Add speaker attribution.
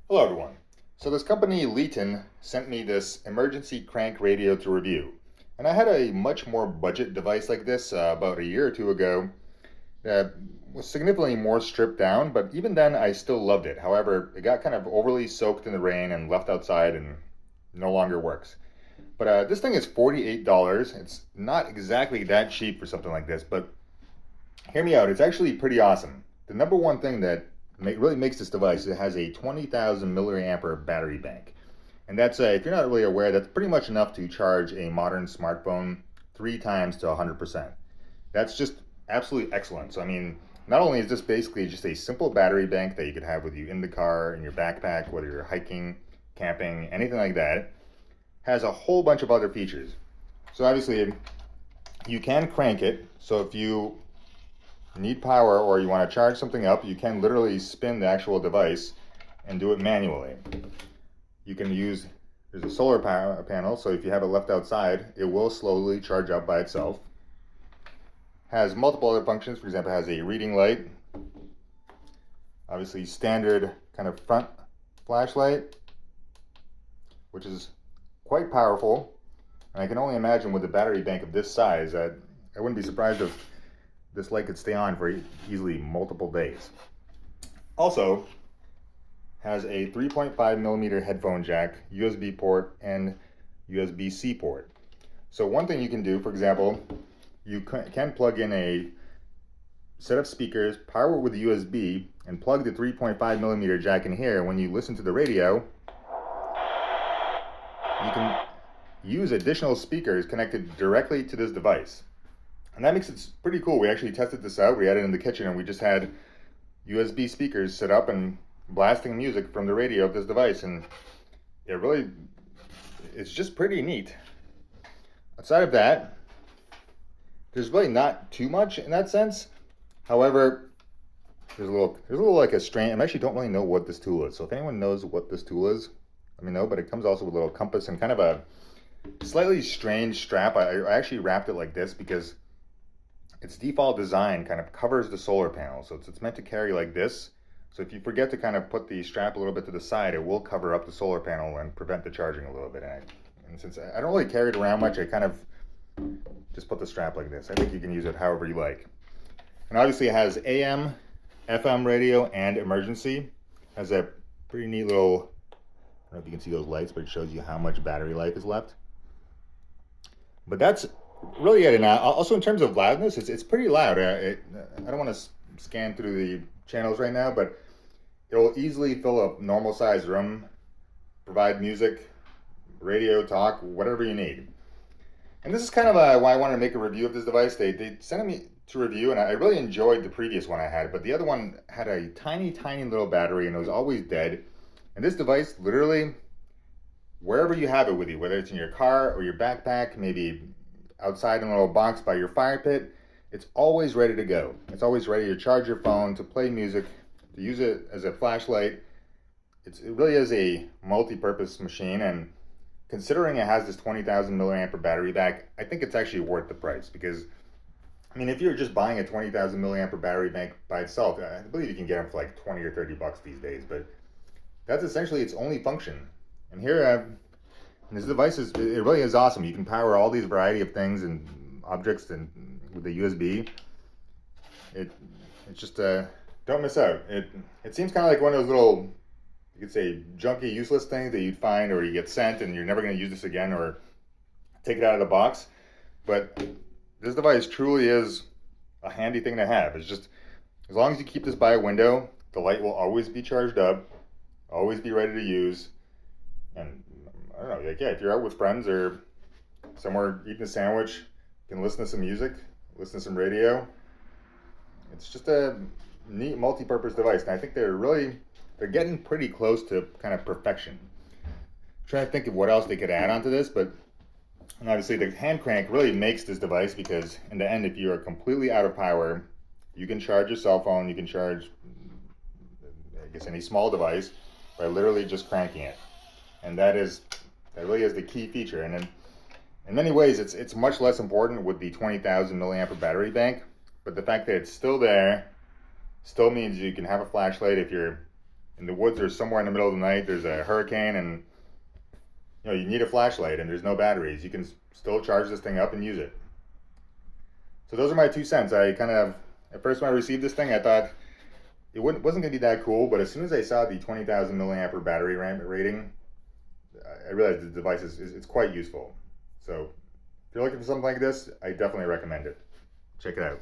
Speaker 1: Hello everyone. So this company Leaton sent me this emergency crank radio to review. And I had a much more budget device like this about a year or two ago that was significantly more stripped down, but even then I still loved it. However, it got kind of overly soaked in the rain and left outside and no longer works. But this thing is $48. It's not exactly that cheap for something like this, but hear me out. It's actually pretty awesome. The number one thing that really makes this device, it has a 20,000 milliamp battery bank. And that's, if you're not really aware, that's pretty much enough to charge a modern smartphone 3 times to 100%. That's just absolutely excellent. So, I mean, not only is this basically just a simple battery bank that you could have with you in the car, in your backpack, whether you're hiking, camping, anything like that, has a whole bunch of other features. So obviously, you can crank it. So if you need power or you want to charge something up, you can literally spin the actual device and do it manually. You can use, there's a solar power panel, so if you have it left outside, it will slowly charge up by itself. Has multiple other functions. For example, it has a reading light, obviously standard kind of front flashlight, which is quite powerful. And I can only imagine with a battery bank of this size that I wouldn't be surprised if this light could stay on for easily multiple days. Also, has a 3.5 millimeter headphone jack, USB port, and USB-C port. So one thing you can do, for example, you can plug in a set of speakers, power with USB, and plug the 3.5 millimeter jack in here. When you listen to the radio, you can use additional speakers connected directly to this device. And that makes it pretty cool. We actually tested this out. We had it in the kitchen and we just had USB speakers set up and blasting music from the radio of this device. And it's just pretty neat. Outside of that, there's really not too much in that sense. However, there's a little like a strain. I actually don't really know what this tool is. So if anyone knows what this tool is, let me know. But it comes also with a little compass and kind of a slightly strange strap. I actually wrapped it like this because its default design kind of covers the solar panel. So it's meant to carry like this. So if you forget to kind of put the strap a little bit to the side, it will cover up the solar panel and prevent the charging a little bit. And since I don't really carry it around much, I kind of just put the strap like this. I think you can use it however you like. And obviously it has AM, FM radio, and emergency. Has a pretty neat little, I don't know if you can see those lights, but it shows you how much battery life is left. But that's really it. And also in terms of loudness, it's pretty loud. I don't want to scan through the channels right now, but it will easily fill a normal sized room, provide music, radio, talk, whatever you need. And this is kind of why I wanted to make a review of this device. They sent me to review, and I really enjoyed the previous one I had, but the other one had a tiny, tiny little battery, and it was always dead. And this device, literally, wherever you have it with you, whether it's in your car or your backpack, maybe outside in a little box by your fire pit, it's always ready to go. It's always ready to charge your phone, to play music, to use it as a flashlight. It really is a multi-purpose machine, and considering it has this 20,000 milliamp battery bank, I think it's actually worth the price because, I mean, if you're just buying a 20,000 milliamp battery bank by itself, I believe you can get them for like 20 or 30 bucks these days, but that's essentially its only function. And here, this device it really is awesome. You can power all these variety of things and objects and with the USB. It's just, don't miss out. It seems kind of like one of those little, you could say, junky, useless things that you'd find or you get sent and you're never going to use this again or take it out of the box. But this device truly is a handy thing to have. It's just, as long as you keep this by a window, the light will always be charged up, always be ready to use. And I don't know, like, yeah, if you're out with friends or somewhere eating a sandwich, you can listen to some music, listen to some radio. It's just a neat multi-purpose device. And I think they're getting pretty close to kind of perfection. I'm trying to think of what else they could add onto this, but obviously the hand crank really makes this device because in the end, if you are completely out of power, you can charge your cell phone, you can charge, I guess, any small device by literally just cranking it. And that really is the key feature. And in many ways, it's much less important with the 20,000 milliamp battery bank, but the fact that it's still there still means you can have a flashlight if you're in the woods or somewhere in the middle of the night, there's a hurricane and you need a flashlight and there's no batteries, you can still charge this thing up and use it. So those are my 2 cents. I kind of, at first when I received this thing, I thought it wasn't going to be that cool, but as soon as I saw the 20,000 milliampere battery rating, I realized the device is quite useful. So if you're looking for something like this, I definitely recommend it. Check it out.